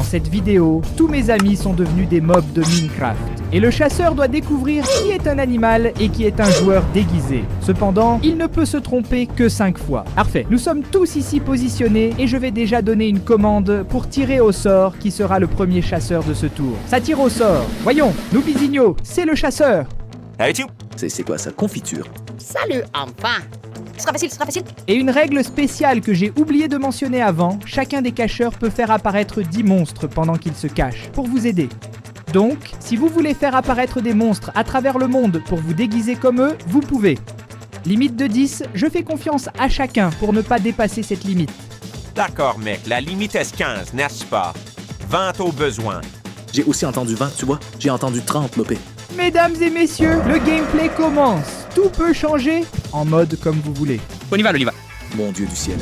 cette vidéo, tous mes amis sont devenus des mobs de Minecraft. Et le chasseur doit découvrir qui est un animal et qui est un joueur déguisé. Cependant, il ne peut se tromper que 5 fois. Parfait, nous sommes tous ici positionnés et je vais déjà donner une commande pour tirer au sort qui sera le premier chasseur de ce tour. Ça tire au sort. Voyons, Nubisigno, c'est le chasseur. Allez, tu. C'est quoi ça? Confiture? Salut, enfin. Ce sera facile, ce sera facile. Et une règle spéciale que j'ai oublié de mentionner avant, chacun des cacheurs peut faire apparaître 10 monstres pendant qu'ils se cachent, pour vous aider. Donc, si vous voulez faire apparaître des monstres à travers le monde pour vous déguiser comme eux, vous pouvez. Limite de 10, je fais confiance à chacun pour ne pas dépasser cette limite. D'accord, mec, la limite est 15, n'est-ce pas? 20 au besoin. J'ai aussi entendu 20, tu vois? J'ai entendu 30, Lopé. Mesdames et messieurs, le gameplay commence. Tout peut changer en mode comme vous voulez. On y va, on y va. Mon Dieu du ciel.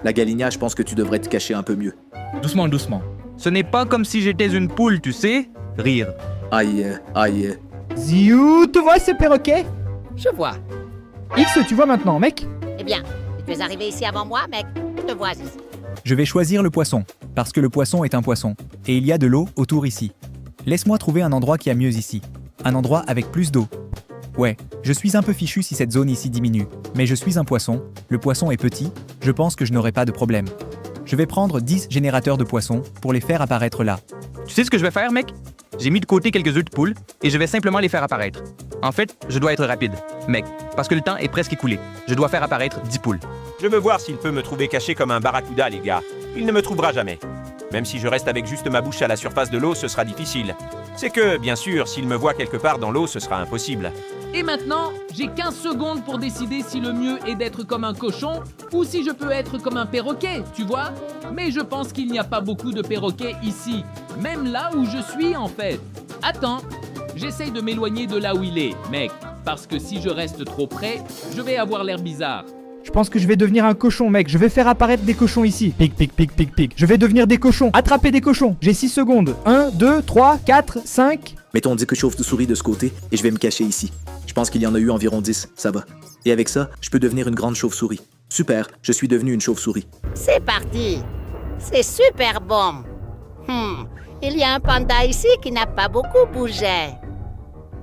La Galinia, je pense que tu devrais te cacher un peu mieux. Doucement, doucement. Ce n'est pas comme si j'étais une poule, tu sais? Rire. Aïe, aïe. Ziou, tu vois ce perroquet? Je vois. X, tu vois maintenant, mec? Eh bien, tu es arrivé ici avant moi, mec. Je te vois ici. Je vais choisir le poisson, parce que le poisson est un poisson, et il y a de l'eau autour ici. Laisse-moi trouver un endroit qui a mieux ici. Un endroit avec plus d'eau. Ouais, je suis un peu fichu si cette zone ici diminue, mais je suis un poisson, le poisson est petit, je pense que je n'aurai pas de problème. Je vais prendre 10 générateurs de poissons pour les faire apparaître là. Tu sais ce que je vais faire, mec? J'ai mis de côté quelques œufs de poule et je vais simplement les faire apparaître. En fait, je dois être rapide, mec, parce que le temps est presque écoulé. Je dois faire apparaître 10 poules. Je veux voir s'il peut me trouver caché comme un barracuda, les gars. Il ne me trouvera jamais. Même si je reste avec juste ma bouche à la surface de l'eau, ce sera difficile. C'est que, bien sûr, s'il me voit quelque part dans l'eau, ce sera impossible. Et maintenant, j'ai 15 secondes pour décider si le mieux est d'être comme un cochon ou si je peux être comme un perroquet, tu vois? Mais je pense qu'il n'y a pas beaucoup de perroquets ici, même là où je suis en fait. Attends, j'essaye de m'éloigner de là où il est, mec, parce que si je reste trop près, je vais avoir l'air bizarre. Je pense que je vais devenir un cochon, mec. Je vais faire apparaître des cochons ici. Pic, pic, pic, pic, pic. Je vais devenir des cochons. Attraper des cochons. J'ai 6 secondes. 1, 2, 3, 4, 5. Mettons 10 chauves-souris de ce côté et je vais me cacher ici. Je pense qu'il y en a eu environ 10, ça va. Et avec ça, je peux devenir une grande chauve-souris. Super, je suis devenu une chauve-souris. C'est parti. C'est super bon. Il y a un panda ici qui n'a pas beaucoup bougé.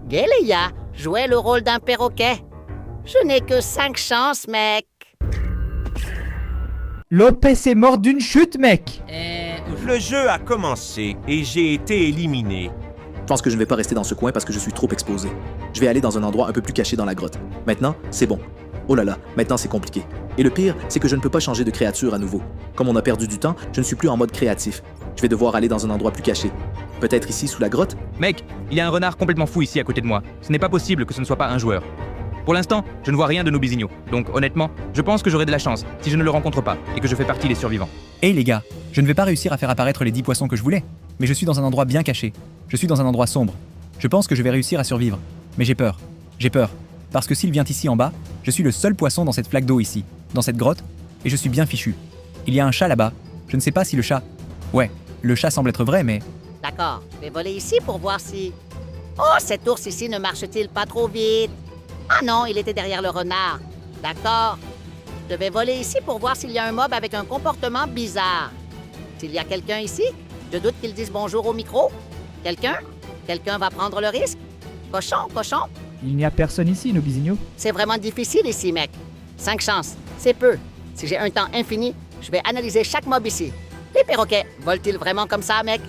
Gélia jouait le rôle d'un perroquet. Je n'ai que 5 chances, mec. Lopez est mort d'une chute, mec. Le jeu a commencé et j'ai été éliminé. Je pense que je ne vais pas rester dans ce coin parce que je suis trop exposé. Je vais aller dans un endroit un peu plus caché dans la grotte. Maintenant, c'est bon. Oh là là, maintenant c'est compliqué. Et le pire, c'est que je ne peux pas changer de créature à nouveau. Comme on a perdu du temps, je ne suis plus en mode créatif. Je vais devoir aller dans un endroit plus caché. Peut-être ici, sous la grotte? Mec, il y a un renard complètement fou ici à côté de moi. Ce n'est pas possible que ce ne soit pas un joueur. Pour l'instant, je ne vois rien de Nubisigno. Donc honnêtement, je pense que j'aurai de la chance si je ne le rencontre pas et que je fais partie des survivants. Hey les gars, je ne vais pas réussir à faire apparaître les 10 poissons que je voulais, mais je suis dans un endroit bien caché. Je suis dans un endroit sombre. Je pense que je vais réussir à survivre. Mais j'ai peur. J'ai peur. Parce que s'il vient ici en bas, je suis le seul poisson dans cette flaque d'eau ici, dans cette grotte, et je suis bien fichu. Il y a un chat là-bas. Je ne sais pas si le chat... Ouais, le chat semble être vrai, mais... D'accord, je vais voler ici pour voir si... Oh, cet ours ici ne marche-t-il pas trop vite? Ah non, il était derrière le renard. D'accord. Je vais voler ici pour voir s'il y a un mob avec un comportement bizarre. S'il y a quelqu'un ici, je doute qu'il dise bonjour au micro. Quelqu'un? Quelqu'un va prendre le risque? Cochon, cochon? Il n'y a personne ici, Nubisigno. C'est vraiment difficile ici, mec. 5 chances, c'est peu. Si j'ai un temps infini, je vais analyser chaque mob ici. Les perroquets, volent-ils vraiment comme ça, mec?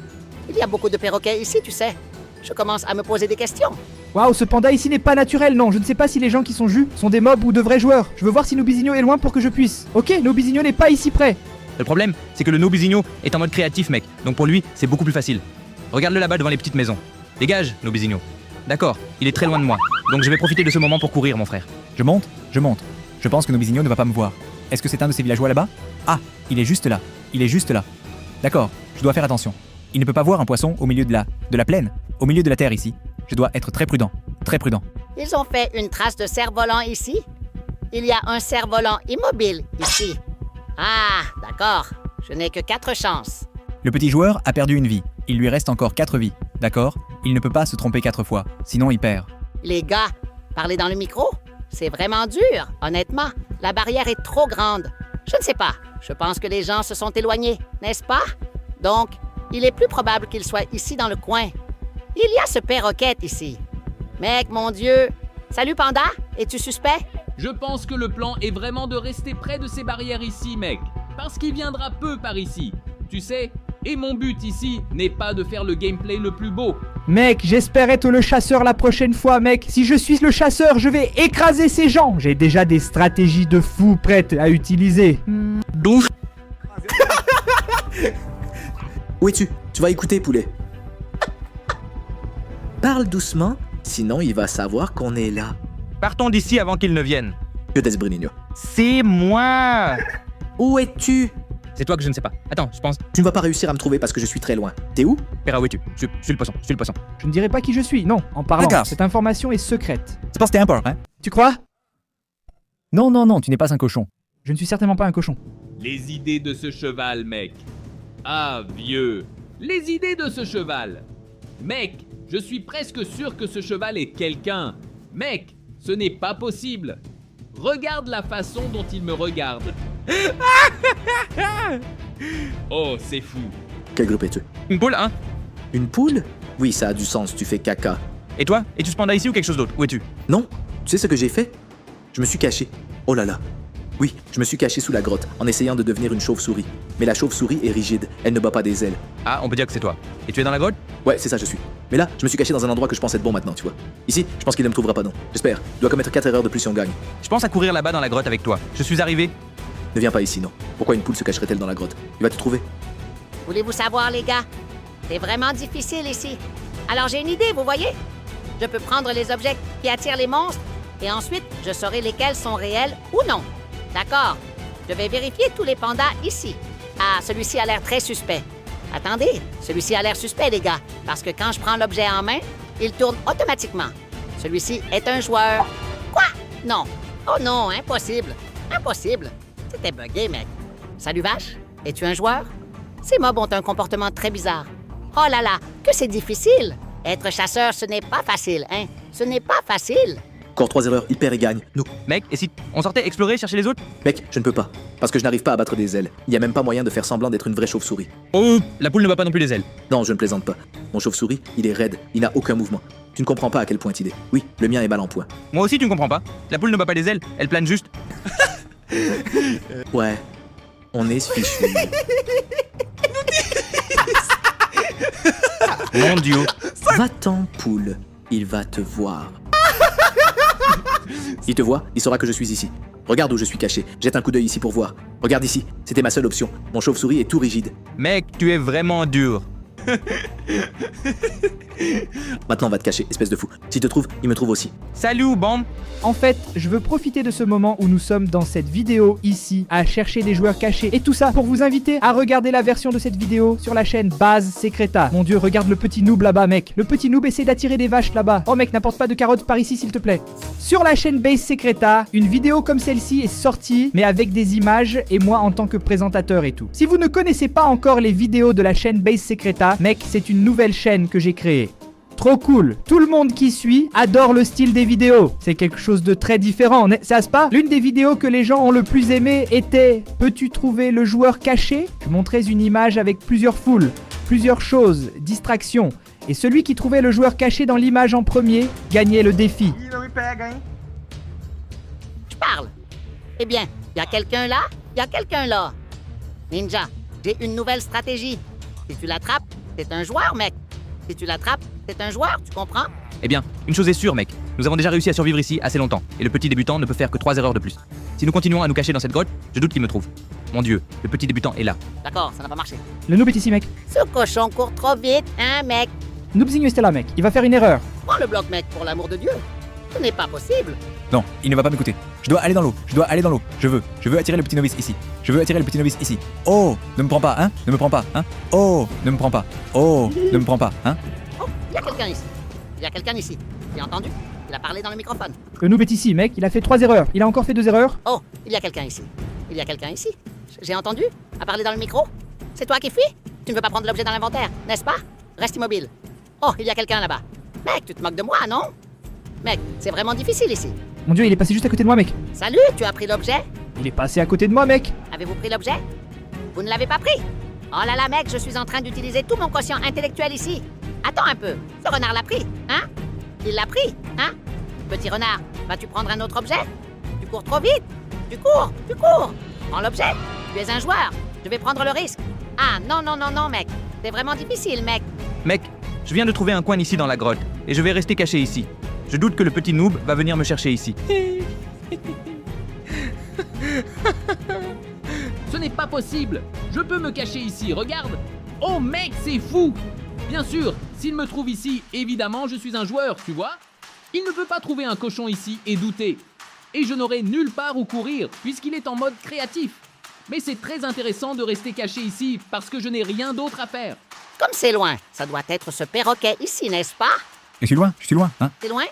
Il y a beaucoup de perroquets ici, tu sais. Je commence à me poser des questions. Waouh, ce panda ici n'est pas naturel, non. Je ne sais pas si les gens qui sont jus sont des mobs ou de vrais joueurs. Je veux voir si Nubisigno est loin pour que je puisse. Ok, Nubisigno n'est pas ici près. Le problème, c'est que le Nubisigno est en mode créatif, mec. Donc pour lui, c'est beaucoup plus facile. Regarde-le là-bas devant les petites maisons. Dégage, Nubisigno. D'accord, il est très loin de moi. Donc je vais profiter de ce moment pour courir, mon frère. Je monte, je monte. Je pense que Nubisigno ne va pas me voir. Est-ce que c'est un de ces villageois là-bas? Ah, il est juste là. Il est juste là. D'accord, je dois faire attention. Il ne peut pas voir un poisson au milieu de la plaine, au milieu de la terre ici. Je dois être très prudent, très prudent. Ils ont fait une trace de cerf-volant ici. Il y a un cerf-volant immobile ici. Ah, d'accord. Je n'ai que 4 chances. Le petit joueur a perdu une vie. Il lui reste encore 4 vies. D'accord? Il ne peut pas se tromper 4 fois, sinon il perd. Les gars, parlez dans le micro. C'est vraiment dur, honnêtement. La barrière est trop grande. Je ne sais pas. Je pense que les gens se sont éloignés, n'est-ce pas? Donc, Il est plus probable qu'il soit ici dans le coin. Il y a ce perroquet ici. Mec, mon Dieu. Salut, Panda. Es-tu suspect? Je pense que le plan est vraiment de rester près de ces barrières ici, mec. Parce qu'il viendra peu par ici. Tu sais, et mon but ici n'est pas de faire le gameplay le plus beau. Mec, j'espère être le chasseur la prochaine fois, mec. Si je suis le chasseur, je vais écraser ces gens. J'ai déjà des stratégies de fou prêtes à utiliser. Où es-tu? Tu vas écouter, poulet. Parle doucement, sinon il va savoir qu'on est là. Partons d'ici avant qu'il ne vienne. Que des Bruninho. C'est moi. Où es-tu? C'est toi que je ne sais pas. Attends, je pense. Tu ne vas pas réussir à me trouver parce que je suis très loin. T'es où? Pera, où es-tu? Je suis le poisson, je suis le poisson. Je ne dirai pas qui je suis, non, en parlant. D'accord. Cette information est secrète. C'est parce que t'es un porc, hein? Tu crois? Non, non, non, tu n'es pas un cochon. Je ne suis certainement pas un cochon. Les idées de ce cheval, mec. Ah, vieux. Les idées de ce cheval. Mec, je suis presque sûr que ce cheval est quelqu'un. Mec, ce n'est pas possible. Regarde la façon dont il me regarde. Oh, c'est fou. Quel groupe es-tu? Une poule, hein? Une poule? Oui, ça a du sens, tu fais caca. Et toi? Es-tu ce panda ici ou quelque chose d'autre? Où es-tu? Non? Tu sais ce que j'ai fait? Je me suis caché. Oh là là. Oui, je me suis caché sous la grotte en essayant de devenir une chauve-souris. Mais la chauve-souris est rigide, elle ne bat pas des ailes. Ah, on peut dire que c'est toi. Et tu es dans la grotte? Ouais, c'est ça, je suis. Mais là, je me suis caché dans un endroit que je pense être bon maintenant, tu vois. Ici, je pense qu'il ne me trouvera pas, non. J'espère. Il doit commettre 4 erreurs de plus si on gagne. Je pense à courir là-bas dans la grotte avec toi. Je suis arrivé. Ne viens pas ici, non. Pourquoi une poule se cacherait-elle dans la grotte? Il va te trouver. Voulez-vous savoir, les gars? C'est vraiment difficile ici. Alors j'ai une idée, vous voyez? Je peux prendre les objets qui attirent les monstres et ensuite je saurai lesquels sont réels ou non. D'accord? Je vais vérifier tous les pandas ici. Ah, celui-ci a l'air très suspect. Attendez, celui-ci a l'air suspect, les gars, parce que quand je prends l'objet en main, il tourne automatiquement. Celui-ci est un joueur. Quoi? Non. Oh non, impossible. Impossible. C'était bugué, mec. Salut, vache. Es-tu un joueur? Ces mobs ont un comportement très bizarre. Oh là là, que c'est difficile. Être chasseur, ce n'est pas facile, hein? Ce n'est pas facile. Encore 3 erreurs, il perd et gagne. Nous. Mec, et si on sortait explorer, chercher les autres? Mec, je ne peux pas. Parce que je n'arrive pas à battre des ailes. Il n'y a même pas moyen de faire semblant d'être une vraie chauve-souris. Oh, la poule ne bat pas non plus les ailes. Non, je ne plaisante pas. Mon chauve-souris, il est raide, il n'a aucun mouvement. Tu ne comprends pas à quel point il est. Oui, le mien est mal en point. Moi aussi, tu ne comprends pas. La poule ne bat pas les ailes, elle plane juste. Ouais, on est fichu. Mon Dieu. Va-t'en, poule. Il va te voir. Il te voit, il saura que je suis ici. Regarde où je suis caché. Jette un coup d'œil ici pour voir. Regarde ici, c'était ma seule option. Mon chauve-souris est tout rigide. Mec, tu es vraiment dur. Maintenant, on va te cacher, espèce de fou. S'il te trouve, il me trouve aussi. Salut, Bam. En fait, je veux profiter de ce moment où nous sommes dans cette vidéo ici, à chercher des joueurs cachés et tout ça pour vous inviter à regarder la version de cette vidéo sur la chaîne Base Secreta. Mon dieu, regarde le petit noob là-bas, mec. Le petit noob essaie d'attirer des vaches là-bas. Oh mec, n'apporte pas de carottes par ici s'il te plaît. Sur la chaîne Base Secreta, une vidéo comme celle-ci est sortie, mais avec des images et moi en tant que présentateur et tout. Si vous ne connaissez pas encore les vidéos de la chaîne Base Secreta, mec, c'est une nouvelle chaîne que j'ai créée. Trop cool. Tout le monde qui suit adore le style des vidéos. C'est quelque chose de très différent, n'est-ce pas? L'une des vidéos que les gens ont le plus aimé était « Peux-tu trouver le joueur caché ?» Je montrais une image avec plusieurs foules, plusieurs choses, distractions. Et celui qui trouvait le joueur caché dans l'image en premier gagnait le défi. Je parle. Eh bien, il y a quelqu'un là, il y a quelqu'un là. Ninja, j'ai une nouvelle stratégie. Si tu l'attrapes, c'est un joueur, mec. Si tu l'attrapes, c'est un joueur, tu comprends? Eh bien, une chose est sûre, mec. Nous avons déjà réussi à survivre ici assez longtemps, et le petit débutant ne peut faire que 3 erreurs de plus. Si nous continuons à nous cacher dans cette grotte, je doute qu'il me trouve. Mon dieu, le petit débutant est là. D'accord, ça n'a pas marché. Le noob est ici, mec. Ce cochon court trop vite, hein, mec? Noobzinho était là, mec. Il va faire une erreur. Prends le bloc, mec, pour l'amour de Dieu. Ce n'est pas possible. Non, il ne va pas m'écouter. Je dois aller dans l'eau. Je dois aller dans l'eau. Je veux attirer le petit novice ici. Je veux attirer le petit novice ici. Oh, ne me prends pas, hein? Ne me prends pas, hein? Oh, ne me prends pas. Oh, ne me prends pas, hein? Oh, il y a quelqu'un ici. Il y a quelqu'un ici. J'ai entendu? Il a parlé dans le microphone. Le noob est ici, mec. Il a fait 3 erreurs. Il a encore fait 2 erreurs. Oh, il y a quelqu'un ici. Il y a quelqu'un ici. J'ai entendu? A parlé dans le micro? C'est toi qui fuis? Tu ne veux pas prendre l'objet dans l'inventaire, n'est-ce pas? Reste immobile. Oh, il y a quelqu'un là-bas. Mec, tu te moques de moi, non? Mec, c'est vraiment difficile ici. Mon dieu, il est passé juste à côté de moi, mec. Salut, tu as pris l'objet? Il est passé à côté de moi, mec. Avez-vous pris l'objet? Vous ne l'avez pas pris? Oh là là, mec, je suis en train d'utiliser tout mon quotient intellectuel ici. Attends un peu, ce renard l'a pris, hein? Il l'a pris, hein? Petit renard, vas-tu prendre un autre objet? Tu cours trop vite. Tu cours. Prends l'objet. Tu es un joueur. Je vais prendre le risque. Ah, non, non, non, non, mec. C'est vraiment difficile, mec. Mec, je viens de trouver un coin ici dans la grotte, et je vais rester caché ici. Je doute que le petit noob va venir me chercher ici. Ce n'est pas possible. Je peux me cacher ici, regarde. Oh mec, c'est fou. Bien sûr, s'il me trouve ici, évidemment, je suis un joueur, tu vois. Il ne peut pas trouver un cochon ici et douter. Et je n'aurai nulle part où courir, puisqu'il est en mode créatif. Mais c'est très intéressant de rester caché ici, parce que je n'ai rien d'autre à faire. Comme c'est loin, ça doit être ce perroquet ici, n'est-ce pas? Je suis loin, hein? C'est loin?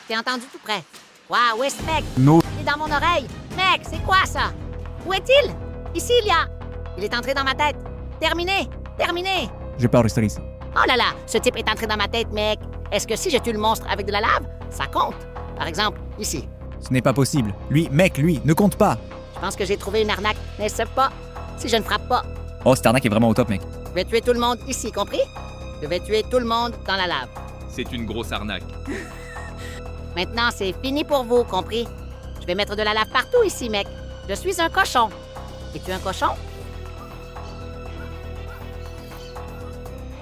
T'es entendu tout près. Waouh, où est ce mec? No. Il est dans mon oreille. Mec, c'est quoi ça? Où est-il? Ici, il y a. Il est entré dans ma tête. Terminé. Je peux rester ici. Oh là là, ce type est entré dans ma tête, mec. Est-ce que si je tue le monstre avec de la lave, ça compte? Par exemple, ici. Ce n'est pas possible. Lui, ne compte pas. Je pense que j'ai trouvé une arnaque, n'est-ce pas? Si je ne frappe pas, Oh, cette arnaque est vraiment au top, mec. je vais tuer tout le monde ici, compris? Je vais tuer tout le monde dans la lave. C'est une grosse arnaque. Maintenant, c'est fini pour vous, compris? Je vais mettre de la lave partout ici, mec. Je suis un cochon. Es-tu un cochon?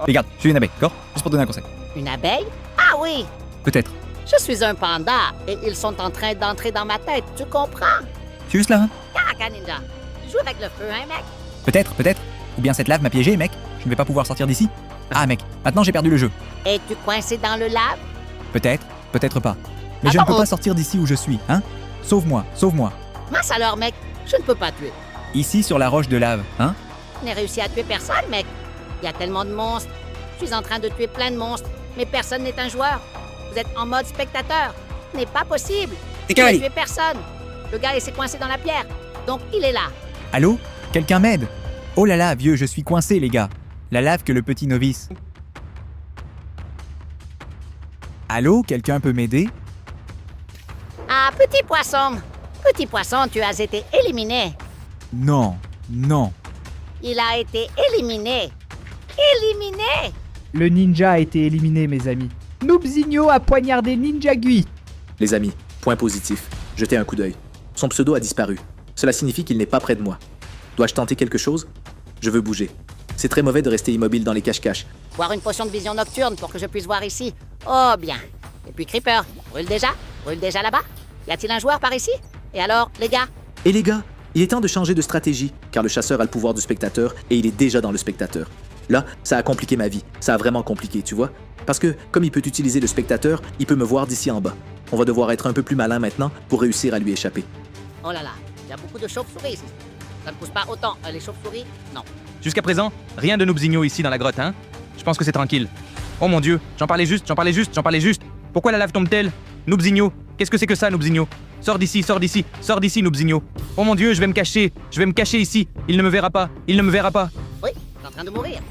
Regarde, je suis une abeille, d'accord? Juste pour te donner un conseil. Une abeille? Ah oui! Peut-être. Je suis un panda et ils sont en train d'entrer dans ma tête, tu comprends? Tu es juste là, hein? Caraca ninja, tu joues avec le feu, hein, mec? Peut-être. Ou bien cette lave m'a piégé, mec. Je ne vais pas pouvoir sortir d'ici. Ah, mec, maintenant j'ai perdu le jeu. Es-tu coincé dans le lave? Peut-être pas. Mais je ne peux pas sortir d'ici où je suis, hein? Sauve-moi. Mince alors, mec, je ne peux pas tuer. Ici sur la roche de lave, hein? Je n'ai réussi à tuer personne, mec. Il y a tellement de monstres. Je suis en train de tuer plein de monstres, mais personne n'est un joueur. Vous êtes en mode spectateur. Ce n'est pas possible. Je n'ai tué personne. Le gars, il s'est coincé dans la pierre. Donc, il est là. Allô? Quelqu'un m'aide? Oh là là, vieux, je suis coincé, les gars. La lave que le petit novice. Allô? Quelqu'un peut m'aider? Ah, petit poisson. Petit poisson, tu as été éliminé. Non. Il a été éliminé. Éliminé! Le ninja a été éliminé, mes amis. Noobzinho a poignardé Ninja Gui. Les amis, point positif. Jetez un coup d'œil. Son pseudo a disparu. Cela signifie qu'il n'est pas près de moi. Dois-je tenter quelque chose? Je veux bouger. C'est très mauvais de rester immobile dans les cache-cache. Boire une potion de vision nocturne pour que je puisse voir ici. Oh, bien. Et puis Creeper, brûle déjà là-bas? Y a-t-il un joueur par ici? Et alors, les gars? Et les gars, il est temps de changer de stratégie, car le chasseur a le pouvoir du spectateur et il est déjà dans le spectateur. Là, ça a compliqué ma vie. Ça a vraiment compliqué, tu vois? Parce que, comme il peut utiliser le spectateur, il peut me voir d'ici en bas. On va devoir être un peu plus malin maintenant pour réussir à lui échapper. Oh là là, il y a beaucoup de chauves-souris ici. Ça ne pousse pas autant, les chauves-souris? Non. Jusqu'à présent, rien de noobzinho ici dans la grotte, hein? Je pense que c'est tranquille. Oh mon dieu, j'en parlais juste. Pourquoi la lave tombe-t-elle? Noobzinho, qu'est-ce que c'est que ça, Noobzinho? Sors d'ici, Noobzinho. Oh mon dieu, je vais me cacher ici. Il ne me verra pas. Oui, il est en train de mourir.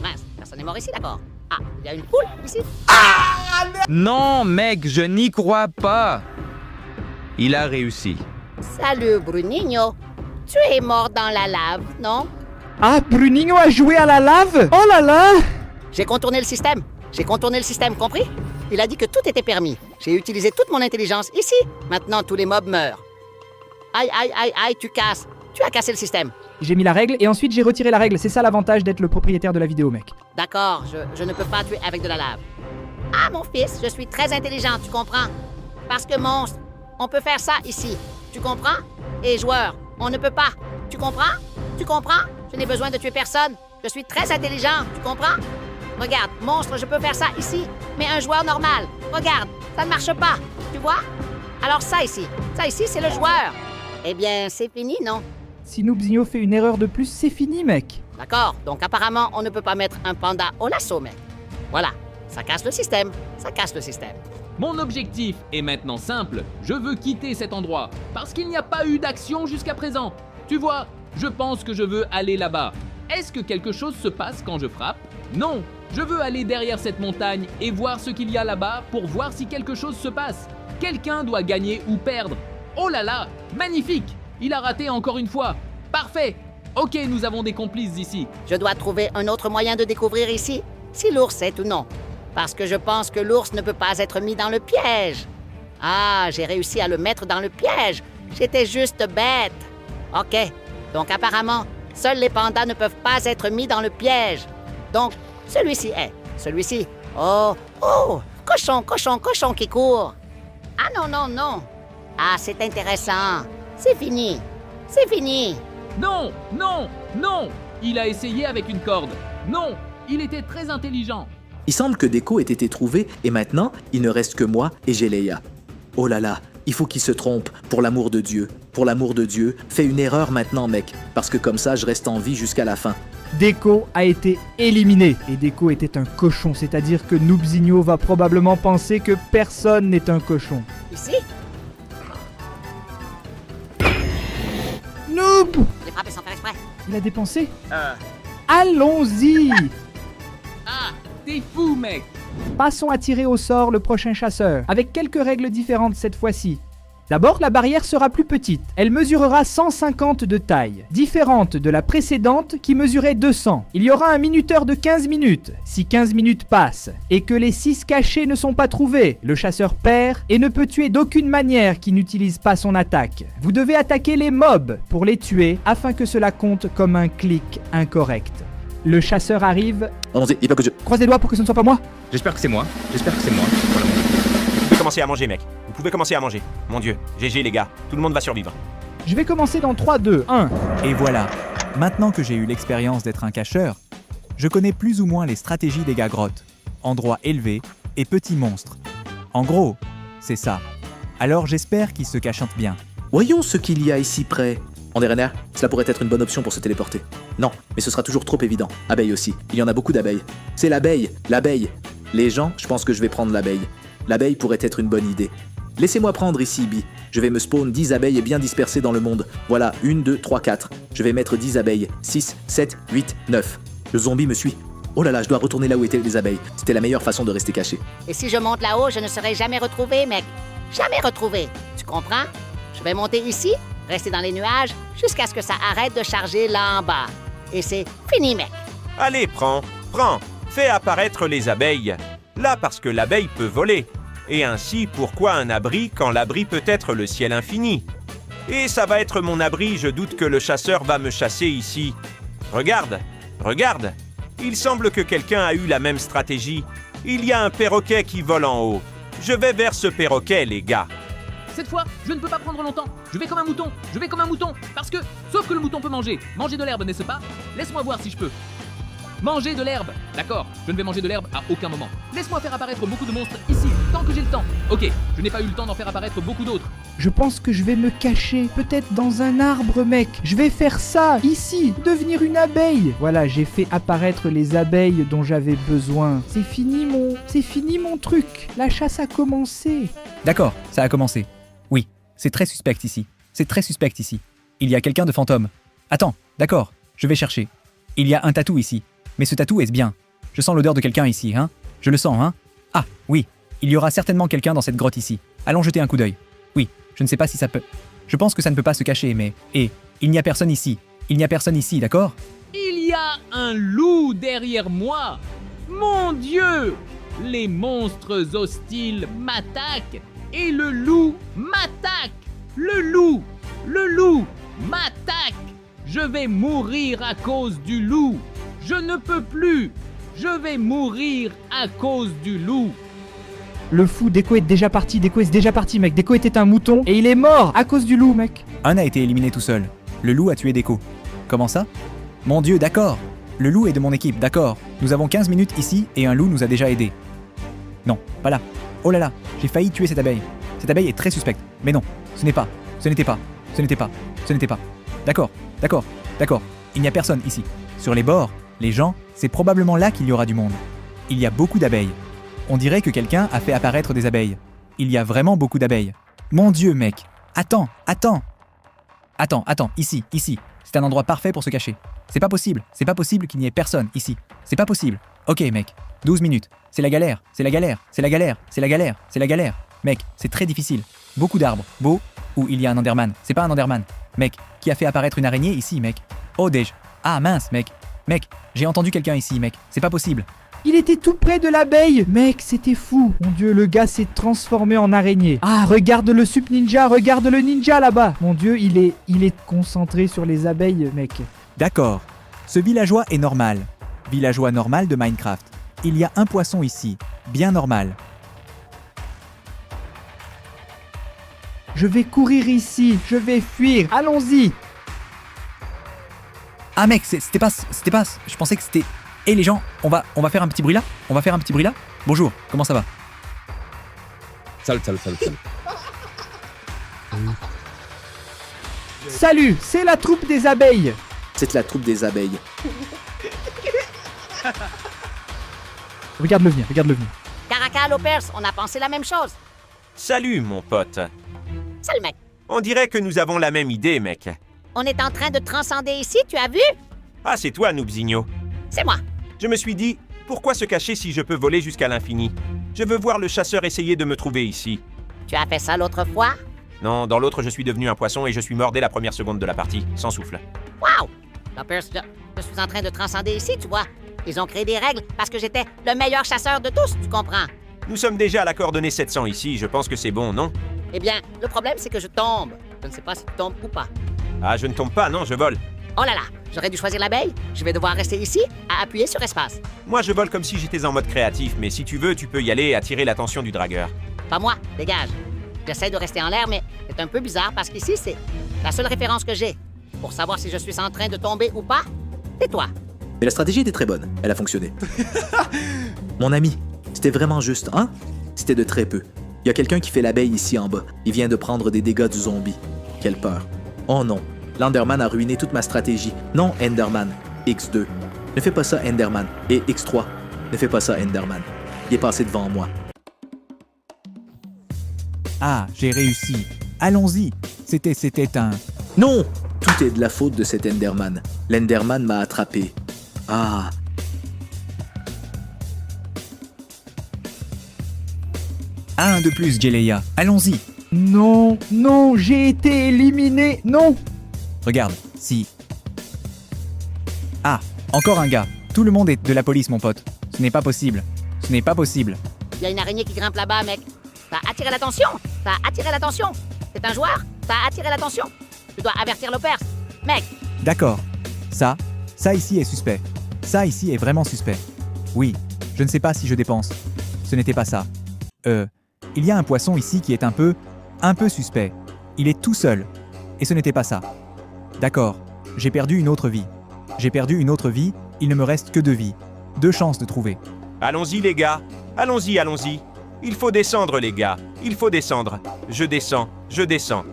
Mince, personne n'est mort ici, d'accord? Ah, il y a une poule ici? Non, mec, je n'y crois pas. Il a réussi. Salut, Bruninho. Tu es mort dans la lave, non? Ah, Bruninho a joué à la lave? Oh là là! J'ai contourné le système, compris? Il a dit que tout était permis. J'ai utilisé toute mon intelligence ici. Maintenant, tous les mobs meurent. Aïe, tu as cassé le système. J'ai mis la règle et ensuite j'ai retiré la règle. C'est ça l'avantage d'être le propriétaire de la vidéo, mec. D'accord, je ne peux pas tuer avec de la lave. Ah, mon fils, je suis très intelligent, tu comprends? Parce que monstre, on peut faire ça ici. Tu comprends? Et joueur, on ne peut pas. Tu comprends? Je n'ai besoin de tuer personne. Je suis très intelligent, tu comprends? Regarde, monstre, je peux faire ça ici. Mais un joueur normal, regarde, ça ne marche pas. Tu vois? Alors ça ici, c'est le joueur. Eh bien, c'est fini, non? Si Noobzinho fait une erreur de plus, c'est fini, mec. D'accord, donc apparemment, on ne peut pas mettre un panda au lasso, mec. Voilà, ça casse le système. Mon objectif est maintenant simple. Je veux quitter cet endroit, parce qu'il n'y a pas eu d'action jusqu'à présent. Tu vois, je pense que je veux aller là-bas. Est-ce que quelque chose se passe quand je frappe? Non, je veux aller derrière cette montagne et voir ce qu'il y a là-bas pour voir si quelque chose se passe. Quelqu'un doit gagner ou perdre. Oh là là, magnifique! Il a raté encore une fois. Parfait! Ok, nous avons des complices ici. Je dois trouver un autre moyen de découvrir ici si l'ours est ou non. Parce que je pense que l'ours ne peut pas être mis dans le piège. Ah, j'ai réussi à le mettre dans le piège. J'étais juste bête. Ok, donc apparemment, seuls les pandas ne peuvent pas être mis dans le piège. Donc, celui-ci est. Celui-ci. Oh, oh, cochon, cochon, cochon qui court. Ah non, non, non. Ah, c'est intéressant. C'est fini. C'est fini. Non, non, non. Il a essayé avec une corde. Non, il était très intelligent. Il semble que Déco ait été trouvé et maintenant, il ne reste que moi et Géléa. Oh là là, il faut qu'il se trompe, pour l'amour de Dieu. Pour l'amour de Dieu, fais une erreur maintenant, mec, parce que comme ça, je reste en vie jusqu'à la fin. Déco a été éliminé. Et Déco était un cochon, c'est-à-dire que Noobzinho va probablement penser que personne n'est un cochon. Ici? Noob! J'ai frappé sans faire exprès. Il a dépensé? Allons-y! Ah, t'es fou, mec. Passons à tirer au sort le prochain chasseur, avec quelques règles différentes cette fois-ci. D'abord, la barrière sera plus petite. Elle mesurera 150 de taille, différente de la précédente qui mesurait 200. Il y aura un minuteur de 15 minutes. Si 15 minutes passent et que les 6 cachés ne sont pas trouvés, le chasseur perd et ne peut tuer d'aucune manière qui n'utilise pas son attaque. Vous devez attaquer les mobs pour les tuer afin que cela compte comme un clic incorrect. Le chasseur arrive. Allons-y, dis pas que je... Croise les doigts pour que ce ne soit pas moi. J'espère que c'est moi. J'espère que c'est moi. Pour l'amour. Vous pouvez commencer à manger, mec. Vous pouvez commencer à manger. Mon Dieu, GG les gars, tout le monde va survivre. Je vais commencer dans 3, 2, 1. Et voilà, maintenant que j'ai eu l'expérience d'être un cacheur, je connais plus ou moins les stratégies des gars grottes, endroits élevés et petits monstres. En gros, c'est ça. Alors j'espère qu'ils se cachantent bien. Voyons ce qu'il y a ici près. En RNR, cela pourrait être une bonne option pour se téléporter. Non, mais ce sera toujours trop évident. Abeilles aussi. Il y en a beaucoup d'abeilles. C'est l'abeille, l'abeille. Les gens, je pense que je vais prendre l'abeille. L'abeille pourrait être une bonne idée. Laissez-moi prendre ici, Bi. Je vais me spawn 10 abeilles bien dispersées dans le monde. Voilà, 1, 2, 3, 4. Je vais mettre 10 abeilles. 6, 7, 8, 9. Le zombie me suit. Oh là là, je dois retourner là où étaient les abeilles. C'était la meilleure façon de rester caché. Et si je monte là-haut, je ne serai jamais retrouvé, mec. Jamais retrouvé. Tu comprends? Je vais monter ici, rester dans les nuages, jusqu'à ce que ça arrête de charger là en bas. Et c'est fini, mec. Allez, prends. Fais apparaître les abeilles. Là, parce que l'abeille peut voler. Et ainsi, pourquoi un abri quand l'abri peut être le ciel infini? Et ça va être mon abri, je doute que le chasseur va me chasser ici. Regarde. Il semble que quelqu'un a eu la même stratégie. Il y a un perroquet qui vole en haut. Je vais vers ce perroquet, les gars. Cette fois, je ne peux pas prendre longtemps. Je vais comme un mouton. Parce que, sauf que le mouton peut manger. Manger de l'herbe, n'est-ce pas? Laisse-moi voir si je peux. Manger de l'herbe. D'accord, je ne vais manger de l'herbe à aucun moment. Laisse-moi faire apparaître beaucoup de monstres ici, tant que j'ai le temps. Ok, je n'ai pas eu le temps d'en faire apparaître beaucoup d'autres. Je pense que je vais me cacher, peut-être dans un arbre, mec. Je vais faire ça, ici, devenir une abeille. Voilà, j'ai fait apparaître les abeilles dont j'avais besoin. C'est fini mon truc. La chasse a commencé. D'accord, ça a commencé. Oui, c'est très suspect ici. Il y a quelqu'un de fantôme. Attends, d'accord, je vais chercher. Il y a un tatou ici. Mais ce tatou est bien. Je sens l'odeur de quelqu'un ici, hein? Je le sens, hein? Ah, oui, il y aura certainement quelqu'un dans cette grotte ici. Allons jeter un coup d'œil. Oui, je ne sais pas si ça peut... Je pense que ça ne peut pas se cacher, mais... il n'y a personne ici. D'accord? Il y a un loup derrière moi. Mon Dieu! Les monstres hostiles m'attaquent et le loup m'attaque. Le loup m'attaque. Je vais mourir à cause du loup. Je ne peux plus. Je vais mourir à cause du loup. Le fou, Déco est déjà parti, mec. Déco était un mouton et il est mort à cause du loup, mec. Un a été éliminé tout seul. Le loup a tué Déco. Comment ça? Mon Dieu, d'accord. Le loup est de mon équipe, d'accord. Nous avons 15 minutes ici et un loup nous a déjà aidés. Non, pas là. Oh là là, j'ai failli tuer cette abeille. Cette abeille est très suspecte. Mais non, ce n'était pas. D'accord. Il n'y a personne ici. Sur les bords, les gens, c'est probablement là qu'il y aura du monde. Il y a beaucoup d'abeilles. On dirait que quelqu'un a fait apparaître des abeilles. Il y a vraiment beaucoup d'abeilles. Mon Dieu, mec. Attends. Ici. C'est un endroit parfait pour se cacher. C'est pas possible qu'il n'y ait personne ici. C'est pas possible. Ok, mec. 12 minutes. C'est la galère. Mec, c'est très difficile. Beaucoup d'arbres. Beau. Ou il y a un Enderman. C'est pas un Enderman. Mec, qui a fait apparaître une araignée ici, mec? Oh, déj. Ah, mince, mec. Mec, j'ai entendu quelqu'un ici, mec. C'est pas possible. Il était tout près de l'abeille. Mec, c'était fou. Mon dieu, le gars s'est transformé en araignée. Ah, regarde le sup ninja, regarde le ninja là-bas. Mon dieu, il est concentré sur les abeilles, mec. D'accord. Ce villageois est normal. Villageois normal de Minecraft. Il y a un poisson ici. Bien normal. Je vais courir ici, je vais fuir. Allons-y. Ah, mec, c'était pas... Je pensais que c'était... Eh les gens, on va faire un petit bruit là. On va faire un petit bruit là. Bonjour, comment ça va? Salut. Salut, c'est la troupe des abeilles. C'est la troupe des abeilles. Regarde-le venir, regarde-le venir. Caracal, Lopers, on a pensé la même chose. Salut, mon pote. Salut, mec. On dirait que nous avons la même idée, mec. On est en train de transcender ici, tu as vu? Ah, c'est toi, Noobzinho. C'est moi. Je me suis dit, pourquoi se cacher si je peux voler jusqu'à l'infini? Je veux voir le chasseur essayer de me trouver ici. Tu as fait ça l'autre fois? Non, dans l'autre, je suis devenu un poisson et je suis mort dès la première seconde de la partie, sans souffle. Wow! Lopers, je suis en train de transcender ici, tu vois. Ils ont créé des règles parce que j'étais le meilleur chasseur de tous, tu comprends? Nous sommes déjà à la coordonnée 700 ici, je pense que c'est bon, non? Eh bien, le problème, c'est que je tombe. Je ne sais pas si tu tombes ou pas. Ah, je ne tombe pas, non, je vole. Oh là là, j'aurais dû choisir l'abeille. Je vais devoir rester ici à appuyer sur espace. Moi, je vole comme si j'étais en mode créatif, mais si tu veux, tu peux y aller et attirer l'attention du dragueur. Pas moi, dégage. J'essaie de rester en l'air, mais c'est un peu bizarre parce qu'ici, c'est la seule référence que j'ai. Pour savoir si je suis en train de tomber ou pas, c'est toi. Mais la stratégie était très bonne. Elle a fonctionné. Mon ami, c'était vraiment juste, hein? C'était de très peu. Il y a quelqu'un qui fait l'abeille ici en bas. Il vient de prendre des dégâts du zombie. Quelle peur. Oh non. L'Enderman a ruiné toute ma stratégie. Non, Enderman. X2. Ne fais pas ça, Enderman. Et X3. Ne fais pas ça, Enderman. Il est passé devant moi. Ah, j'ai réussi. Allons-y. C'était un... Non! Tout est de la faute de cet Enderman. L'Enderman m'a attrapé. Ah. Un de plus, Jeleia. Allons-y. Non, non, j'ai été éliminé. Non. Regarde, si... Ah, encore un gars. Tout le monde est de la police, mon pote. Ce n'est pas possible. Ce n'est pas possible. Il y a une araignée qui grimpe là-bas, mec. Ça a attiré l'attention. Ça a attiré l'attention. C'est un joueur. Ça a attiré l'attention. Tu dois avertir Lopers. Mec, D'accord. Ça ici est suspect. Ça ici est vraiment suspect. Oui, je ne sais pas si je dépense. Ce n'était pas ça. Il y a un poisson ici qui est un peu suspect. Il est tout seul. Et ce n'était pas ça. D'accord, j'ai perdu une autre vie. J'ai perdu une autre vie, il ne me reste que 2 vies. 2 chances de trouver. Allons-y, les gars. Allons-y, allons-y. Il faut descendre, les gars. Il faut descendre. Je descends, je descends.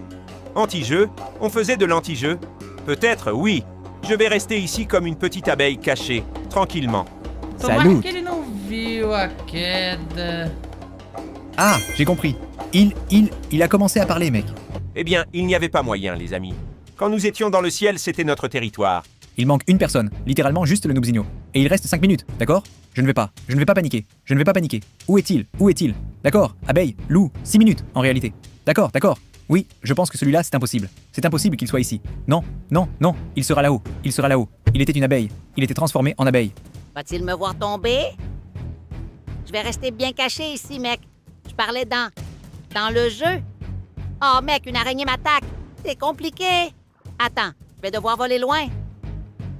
Anti-jeu? On faisait de l'anti-jeu? Peut-être, oui. Je vais rester ici comme une petite abeille cachée, tranquillement. Salut. Que ele não viu a queda. Ah, j'ai compris. Il a commencé à parler, mec. Eh bien, il n'y avait pas moyen, les amis. Quand nous étions dans le ciel, c'était notre territoire. Il manque une personne, littéralement juste le Noobzinho. Et il reste 5 minutes, d'accord? Je ne vais pas paniquer. Je ne vais pas paniquer. Où est-il? D'accord, abeille, loup, 6 minutes, en réalité. D'accord. Oui, je pense que celui-là, c'est impossible. C'est impossible qu'il soit ici. Non, il sera là-haut. Il était une abeille. Il était transformé en abeille. va-t-il me voir tomber? Je vais rester bien caché ici, mec. Je parlais dans le jeu. Oh, mec, une araignée m'attaque. C'est compliqué. Attends, je vais devoir voler loin.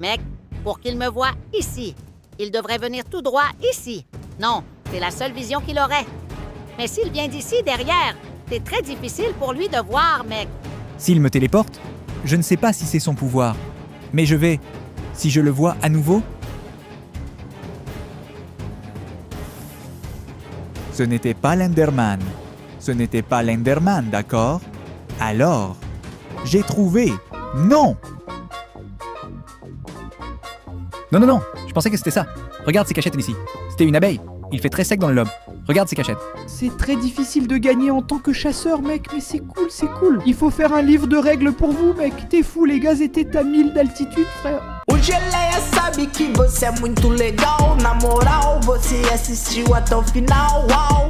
Mec, pour qu'il me voie ici, il devrait venir tout droit ici. Non, c'est la seule vision qu'il aurait. Mais s'il vient d'ici, derrière, c'est très difficile pour lui de voir, mec. S'il me téléporte, je ne sais pas si c'est son pouvoir. Mais je vais... Si je le vois à nouveau... Ce n'était pas l'Enderman. Ce n'était pas l'Enderman, d'accord? Alors, j'ai trouvé... Non! Non, je pensais que c'était ça. Regarde ces cachettes ici. C'était une abeille. Il fait très sec dans le lobe. Regarde ces cachettes. C'est très difficile de gagner en tant que chasseur, mec, mais c'est cool. Il faut faire un livre de règles pour vous, mec. T'es fou, les gaz étaient à 1000 d'altitude, frère. O Geleia sabe que você é muito legal. Na moral, você assistiu até o final. Uau.